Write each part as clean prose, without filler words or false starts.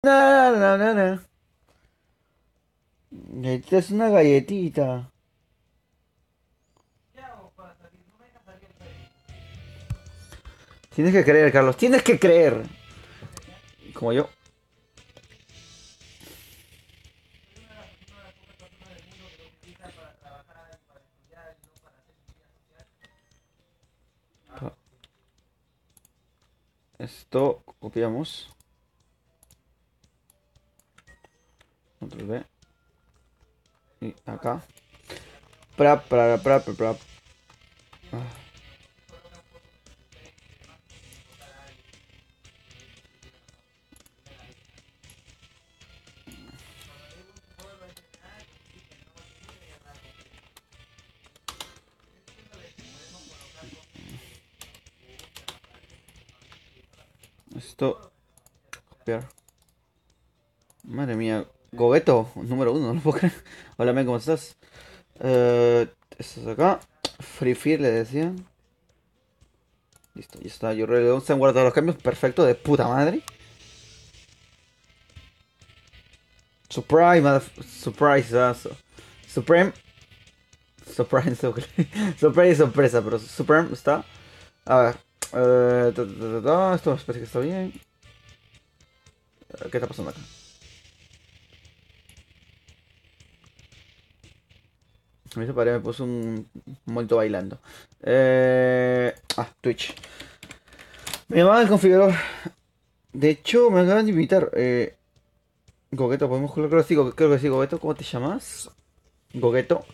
No, no, no, no. Galletita es una galletita. Tienes que creer, Carlos. Tienes que creer. Como yo. Esto copiamos. Control V. Y acá. Pra. Ah, esto. Copiar. Madre mía. Gobeto, número uno, no lo puedo creer. Hola, men, ¿cómo estás? Esto es acá. Free Fire le decían. Listo, ya está. Yo releo. Se han guardado los cambios. Perfecto, de puta madre. Surprise, surprise, Supreme. Surprise, surprise y sorpresa, pero Supreme está. A ver. Esto me parece que está bien. ¿Qué está pasando acá? A mí se parece, me puso un monito bailando. Twitch. Me llamaba el configurador. De hecho, me acaban de invitar. Gogueto, podemos jugar. Creo que sí, Gogueto. ¿Cómo te llamas? Gogueto.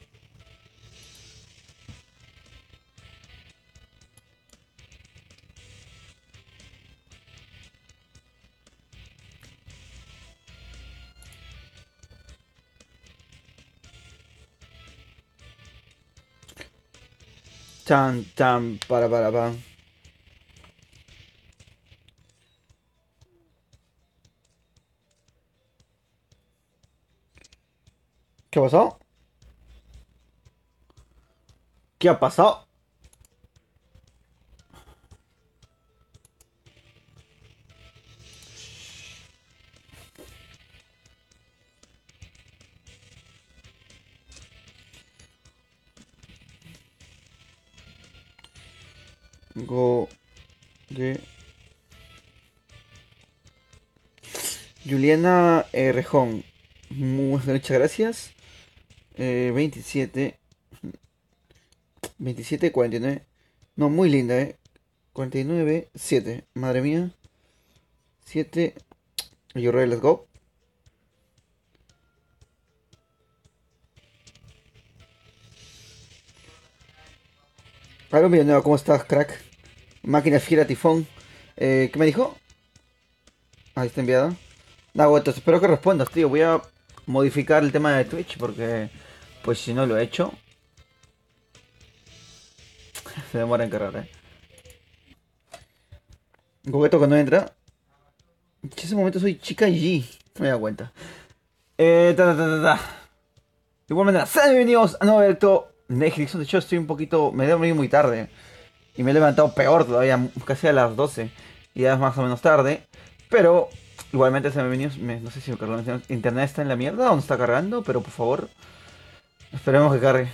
Para. ¿Qué pasó? ¿Qué ha pasado? Go. De. Juliana Rejón. Muchas gracias. 27. 27, 49. No, muy linda, 49, 7. Madre mía. 7. You ready, let's go. Algo Villanueva, ¿cómo estás, crack? Máquina fiera, tifón. ¿Qué me dijo? Ahí está enviada. No, bueno, entonces espero que respondas, tío. Voy a modificar el tema de Twitch porque, pues si no lo he hecho, se demora en cargar, Gogueto que no entra. En ese momento soy chica G. No me da cuenta. Ta. Igual manera, sean bienvenidos a Noberto Netflix. De hecho, estoy un poquito. Me he dormido muy tarde. Y me he levantado peor todavía, casi a las 12. Y ya es más o menos tarde. Pero igualmente sean bienvenidos. No sé si me cargó. Internet está en la mierda o no está cargando. Pero por favor, esperemos que cargue.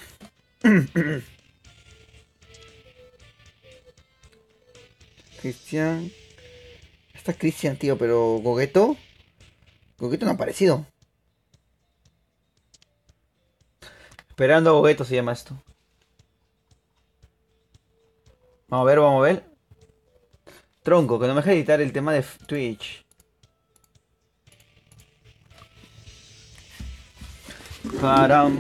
Cristian. Está Cristian, tío, pero Gogueto. Gogueto no ha aparecido. Esperando a Gogueto se llama esto. Vamos a ver. Tronco, que no me deja editar el tema de Twitch. Param.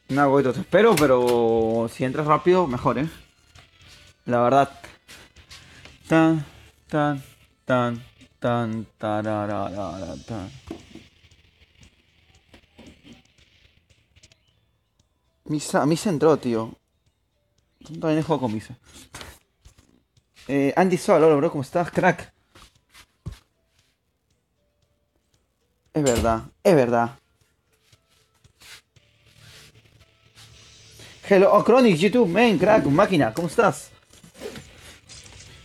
No, Gogueto, te espero, pero si entras rápido, mejor, La verdad. Tan, tan, tan. Misa entró, tío. También juego con Misa. Andy Sol, hola, bro, ¿cómo estás, crack? Es verdad, es verdad. Hello, Chronic, YouTube, main, crack, máquina, ¿cómo estás?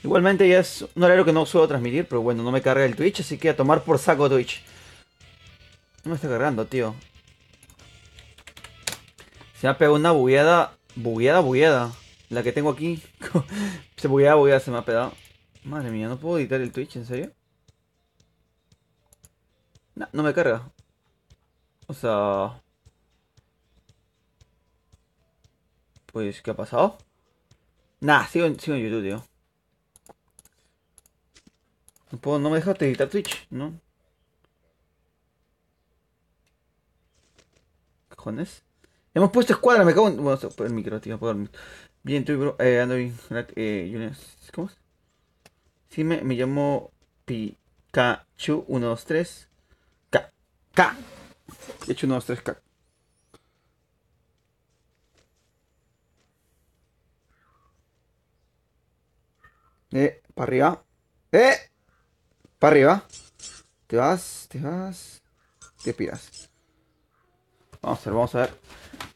Igualmente ya es un horario que no suelo transmitir, pero bueno, no me carga el Twitch, así que a tomar por saco Twitch. No me está cargando, tío. Se me ha pegado una bugueada. Bugueada. La que tengo aquí. Se bugueada, se me ha pegado. Madre mía, ¿no puedo editar el Twitch? ¿En serio? No, no me carga. O sea... Pues, ¿qué ha pasado? Nah, sigo en YouTube, tío. No puedo, no me deja editar Twitch, ¿no? ¿Qué cojones? Hemos puesto escuadra, me cago en... Bueno, el micro, tío, apagar el micro. Bien, tú, bro. Ando bien. ¿Cómo es? Sí, me llamo Pikachu 123. K. K. He hecho 123K. Para arriba. ¡Eh! Para arriba. Te piras. Vamos a ver.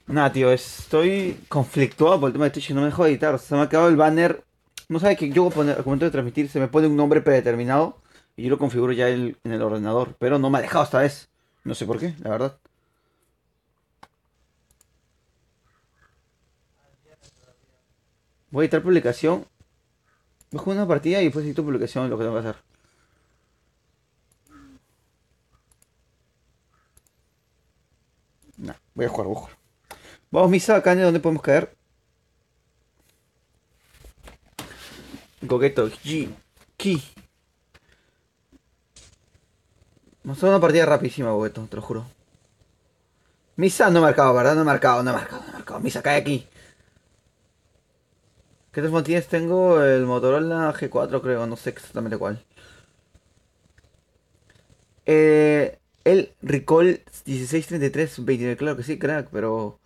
Nada, tío, estoy conflictuado por el tema de Twitch y no me dejo editar. Se me ha acabado el banner. No sabe que yo voy a poner, al momento de transmitir, se me pone un nombre predeterminado y yo lo configuro ya en el ordenador. Pero no me ha dejado esta vez. No sé por qué, la verdad. Voy a editar publicación. Voy a jugar una partida y después edito publicación, lo que tengo que hacer. Nah, voy a jugar. Vamos, Misa, acá en donde podemos caer. Gogeto, G, Ki. Vamos a hacer una partida rapidísima, Gogeto, te lo juro. Misa no he marcado, ¿verdad? No he marcado, no he marcado, no he marcado. Misa, cae aquí. ¿Qué teléfono tienes? Tengo el Motorola G4, creo, no sé exactamente cuál. El Recall 163329, claro que sí, crack, pero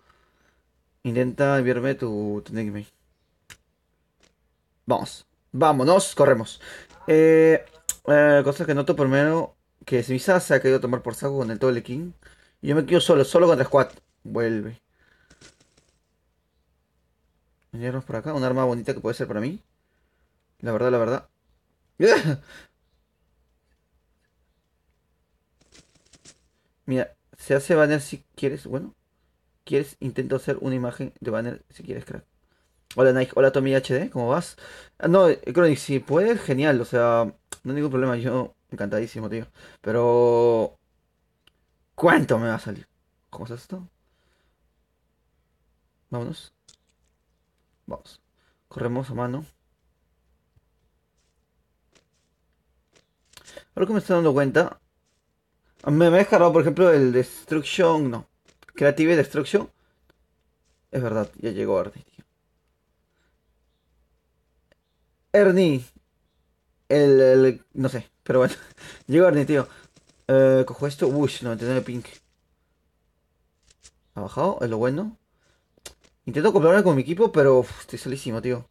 intenta enviarme tu nickname. Vamos, vámonos, corremos. Cosas que noto primero, que Misa se ha querido tomar por saco con el Toble King. Y yo me quedo solo contra Squad. Vuelve. Venirnos por acá, un arma bonita que puede ser para mí. La verdad, la verdad. Mira, se hace banner si quieres. Bueno, quieres, intento hacer una imagen de banner si quieres, crack. Hola Nike, hola Tommy HD, ¿cómo vas? Ah, no, Chronic, si puedes, genial, o sea, no hay ningún problema, yo encantadísimo, tío. Pero, ¿cuánto me va a salir? ¿Cómo es esto? Vámonos, vamos. Corremos a mano. Ahora que me estoy dando cuenta, me he descargado, por ejemplo, el Destruction, no. Creative Destruction. Es verdad, ya llegó Ernie, tío. Ernie, no sé, pero bueno. Llegó Ernie, tío. Cojo esto, uy, 99 pink. ¿Ha bajado? Es lo bueno. Intento acoplarme con mi equipo, pero estoy solísimo, tío.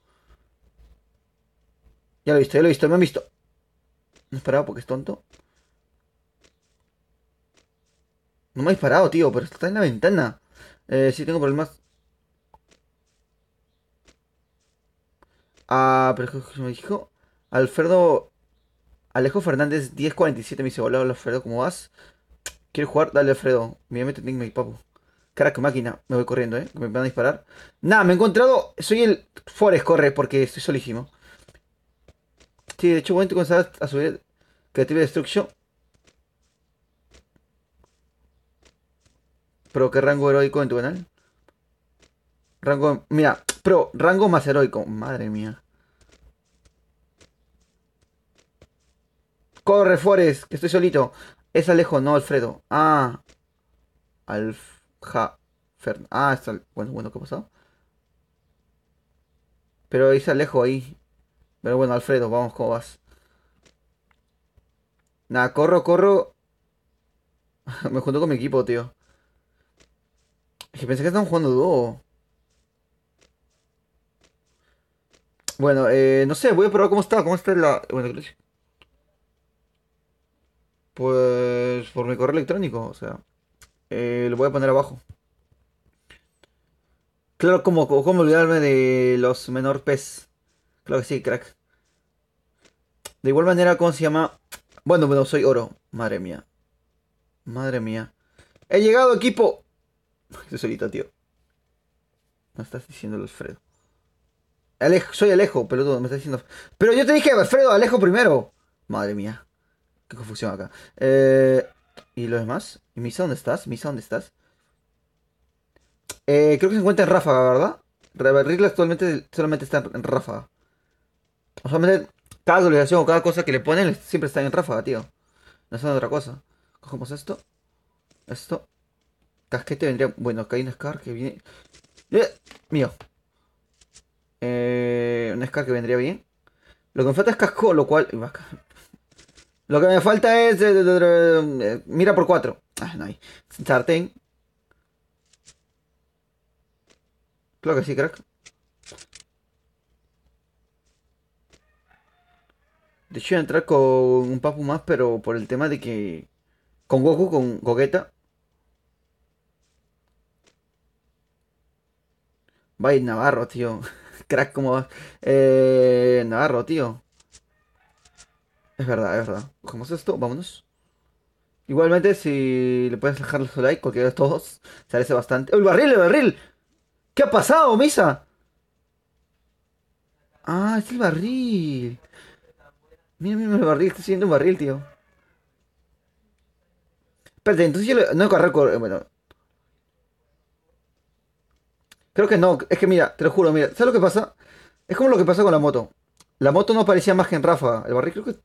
Ya lo he visto, me han visto. No esperaba porque es tonto. No me ha disparado, tío, pero está en la ventana. Sí, tengo problemas. Ah, pero es que me dijo. Alfredo. Alejo Fernández 1047 me dice: Hola, hola, Alfredo, ¿cómo vas? ¿Quieres jugar? Dale, Alfredo. Mírame tu nickname, papu. Caraca, máquina. Me voy corriendo, que me van a disparar. Nada, me he encontrado. Soy el Forest, corre, porque estoy solísimo. Sí, de hecho, voy a comenzar a subir Creative Destruction. Pero qué rango heroico en tu canal. Rango. Mira, pro, rango más heroico. Madre mía. Corre, Forest, que estoy solito. Es Alejo, no Alfredo. Ah, Alfa. Está. Bueno, ¿qué pasó? Pero dice Alejo ahí. Pero bueno, Alfredo, vamos, ¿cómo vas? Nada, corro. Me junto con mi equipo, tío. Es que pensé que estaban jugando dúo. Bueno, no sé, voy a probar cómo está la. Bueno, pues por mi correo electrónico, o sea, lo voy a poner abajo. Claro, como olvidarme de los menor pez. Claro que sí, crack. De igual manera, ¿cómo se llama? Bueno, soy oro. Madre mía. Madre mía. He llegado, equipo. Estoy solito, tío. Me estás diciendo Alfredo. Soy Alejo, pelotudo, me estás diciendo. Pero yo te dije, Alfredo, Alejo primero. Madre mía. Qué confusión acá. ¿Y los demás? ¿Y Misa dónde estás? ¿Misa dónde estás? Creo que se encuentra en Ráfaga, ¿verdad? Riddle actualmente solamente está en Ráfaga. O solamente cada actualización o cada cosa que le ponen siempre está en Ráfaga, tío. No es otra cosa. Cogemos esto. Esto. Casquete vendría. Bueno, acá hay un Scar que viene. Mío. Un Scar que vendría bien. Lo que me falta es casco, lo cual. Lo que me falta es. Mira por 4. Ah, no hay. Sartén. Claro que sí, crack. De hecho, iba a entrar con un Papu más, pero por el tema de que. Con Goku, con Gogeta. Vaya Navarro, tío. Crack, ¿cómo va? Navarro, tío. Es verdad, es verdad. Cogemos esto, vámonos. Igualmente, si le puedes dejar su like, cualquiera de todos, se agradece bastante. ¡Oh, el barril, el barril! ¿Qué ha pasado, Misa? Ah, es el barril. Mira, mira el barril, está siguiendo un barril, tío. Espérate, entonces no he correr, bueno, creo que no. Es que mira, te lo juro, mira. ¿Sabes lo que pasa? Es como lo que pasa con la moto. La moto no aparecía más que en Rafa. El barril creo que.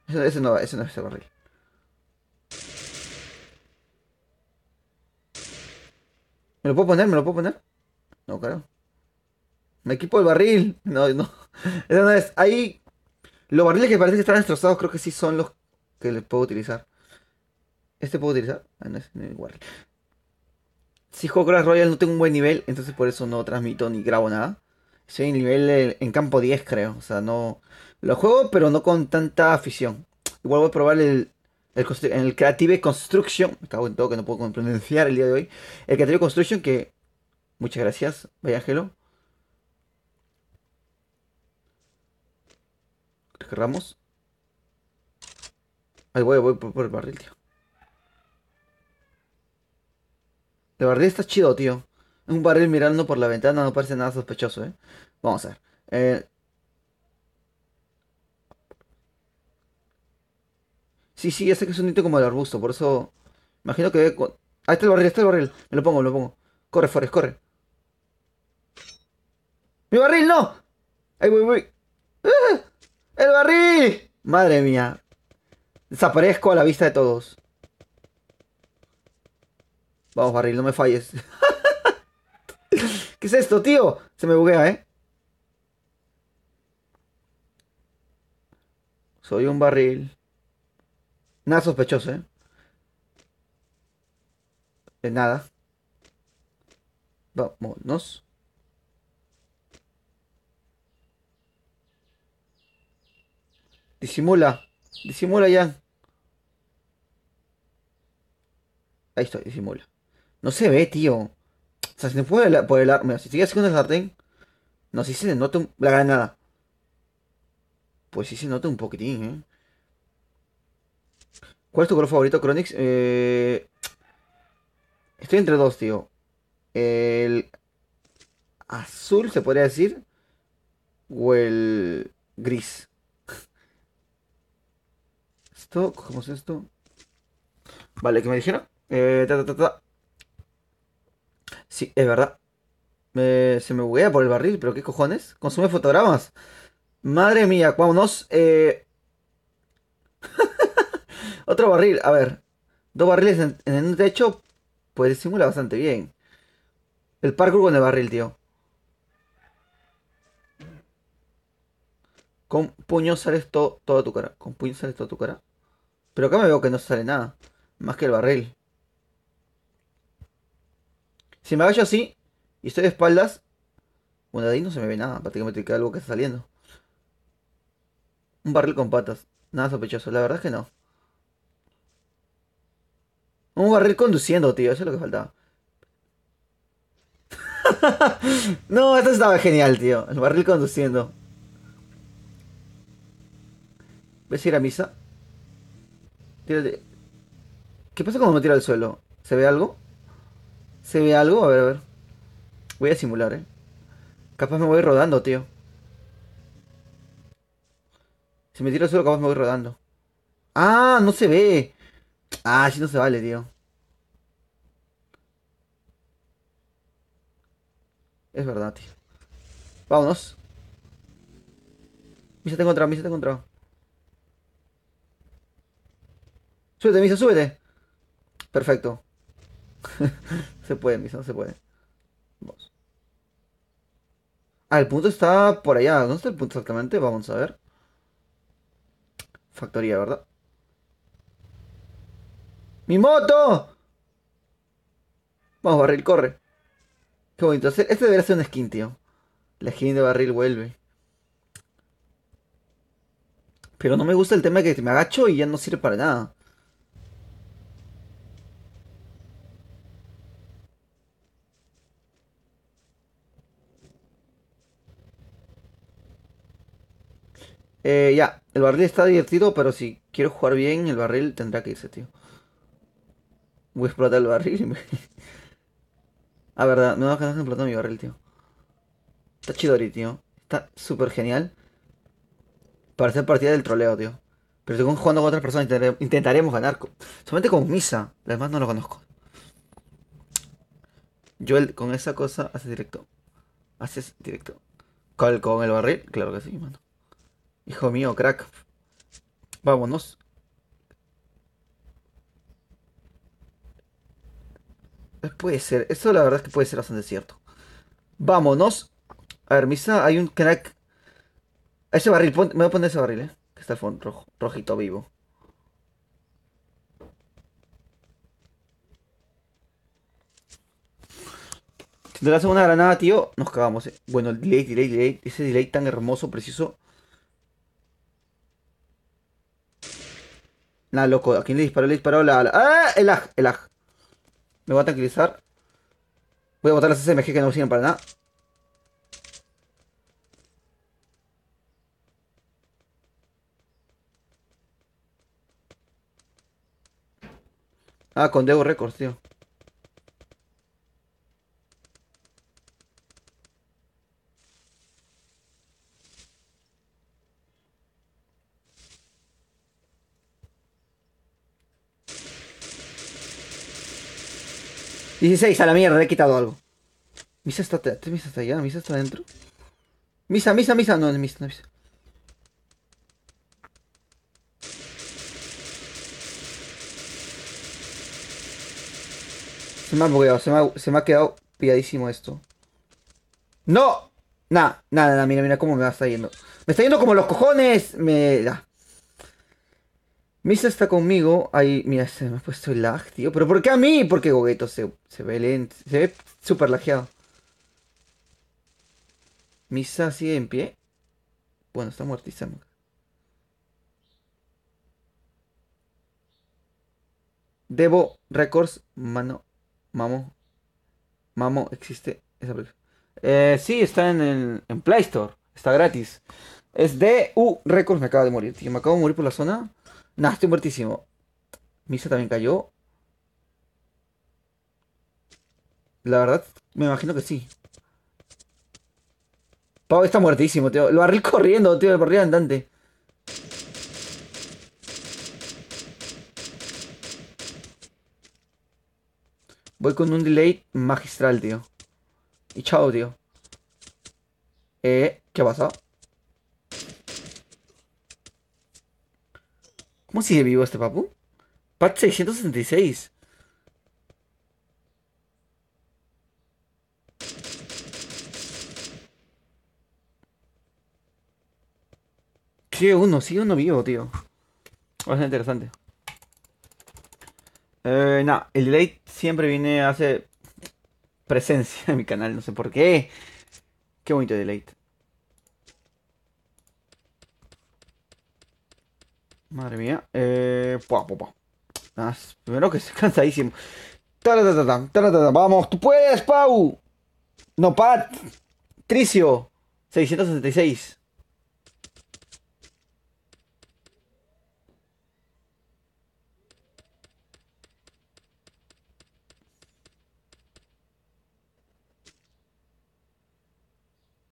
Ese no es el barril. ¿Me lo puedo poner? ¿Me lo puedo poner? No, claro. Me equipo el barril. No, no. Esa no es. Ahí. Los barriles que parecen que están destrozados, creo que sí son los que les puedo utilizar. ¿Este puedo utilizar? Ah, no es igual. Si juego Clash Royale no tengo un buen nivel, entonces por eso no transmito ni grabo nada. Soy en nivel en campo 10, creo. O sea, no. Lo juego, pero no con tanta afición. Igual voy a probar en el Creative Construction. Me cago en todo que no puedo pronunciar el día de hoy. El Creative Construction que. Muchas gracias, vaya Gelo. Cerramos. Ahí voy por el barril, tío. El barril está chido, tío. Un barril mirando por la ventana no parece nada sospechoso, ¿eh? Vamos a ver. Sí, sí, ya sé que es un hito como el arbusto, por eso. Imagino que. Ahí está el barril, está el barril. Me lo pongo, me lo pongo. Corre, Forrest, corre. ¡Mi barril, no! Ahí voy. ¡Ah! ¡El barril! Madre mía. Desaparezco a la vista de todos. Vamos, barril, no me falles. ¿Qué es esto, tío? Se me buguea, ¿eh? Soy un barril. Nada sospechoso, ¿eh? De nada. Vámonos. Disimula. Disimula ya. Ahí estoy, disimula. No se ve, tío. O sea, si me puede por el mira, si sigue haciendo el sartén. No, si se nota la granada. Pues sí se nota un poquitín, ¿eh? ¿Cuál es tu color favorito, Chronix? Estoy entre dos, tío. El azul, se podría decir. O el gris. Esto, cogemos esto. Vale, ¿qué me dijeron? Sí, es verdad. Se me buguea por el barril, pero ¿qué cojones? Consume fotogramas. Madre mía, vámonos. Otro barril, a ver. Dos barriles en un techo, pues simula bastante bien. El parkour con el barril, tío. Con puño sales toda tu cara. Con puño sales toda tu cara. Pero acá me veo que no sale nada. Más que el barril. Si me agacho así y estoy de espaldas, bueno, de ahí no se me ve nada. Prácticamente queda algo que está saliendo. Un barril con patas. Nada sospechoso. La verdad es que no. Un barril conduciendo, tío. Eso es lo que faltaba. No, esto estaba genial, tío. El barril conduciendo. ¿Ves ir a misa? Tírate. ¿Qué pasa cuando me tiro al suelo? ¿Se ve algo? ¿Se ve algo? A ver, a ver. Voy a simular, Capaz me voy rodando, tío. Si me tiro al suelo, capaz me voy rodando. ¡Ah! No se ve. Ah, sí no se vale, tío. Es verdad, tío. Vámonos. Misa te he encontrado, Misa te he encontrado. Súbete, Misa, súbete. Perfecto. Se puede, Misa, no se puede. Vamos. Ah, el punto está por allá. ¿Dónde está el punto exactamente? Vamos a ver. Factoría, ¿verdad? ¡Mi moto! Vamos, barril, corre. Qué bonito. Este debería ser un skin, tío. La skin de barril vuelve. Pero no me gusta el tema de que me agacho y ya no sirve para nada. Ya, el barril está divertido, pero si quiero jugar bien, el barril tendrá que irse, tío. Voy a explotar el barril. Ah, verdad, me va a quedar explotando mi barril, tío. Está chidori, tío. Está súper genial para hacer partida del troleo, tío. Pero según jugando con otras personas intentaremos ganar. Solamente con Misa. Las demás no lo conozco. Joel con esa cosa hace directo. Haces directo. Con el barril? Claro que sí, mano. Hijo mío, crack. Vámonos. Puede ser. Eso la verdad es que puede ser bastante cierto. Vámonos. A ver, Misa, hay un crack. Ese barril, me voy a poner ese barril, Que está el fondo rojo, rojito vivo. Si te lanzan una granada, tío, nos cagamos, Bueno, el delay. Ese delay tan hermoso, preciso. Nada, loco. ¿A quién le disparó? Le disparó ¡Ah! El lag, el lag. Me voy a tranquilizar. Voy a botar las SMG que no sirven para nada. Ah, con Devo Records, tío. ¡16! A la mierda, le he quitado algo. Misa está allá, Misa está adentro. Misa. No, no es Misa, no es Misa. Se me ha bugueado, se me ha quedado pilladísimo esto. ¡No! Nada, mira cómo me va a estar yendo. Me está yendo como los cojones. Misa está conmigo. Ahí, mira, se me ha puesto el lag, tío. ¿Pero por qué a mí? Porque Gogueto se ve lento. Se ve súper lagueado. Misa sigue en pie. Bueno, está muertísimo. Devo Records, Mamo, existe esa película. Sí, está en Play Store. Está gratis. Es DU Records, me acaba de morir, tío. Me acabo de morir por la zona. Nah, estoy muertísimo. Misa también cayó. La verdad, me imagino que sí. Pau está muertísimo, tío. Lo barril corriendo, tío. El barril andante. Voy con un delay magistral, tío. Y chao, tío. ¿Qué ha pasado? ¿Cómo sigue vivo este papu? Patch 666. Sigue uno vivo, tío. Bastante interesante. Nah, el delay siempre viene, hace presencia en mi canal, no sé por qué. Qué bonito delay. Madre mía. Primero que estoy cansadísimo. Vamos, tú puedes, Pau. No, Pat. Tricio. 666.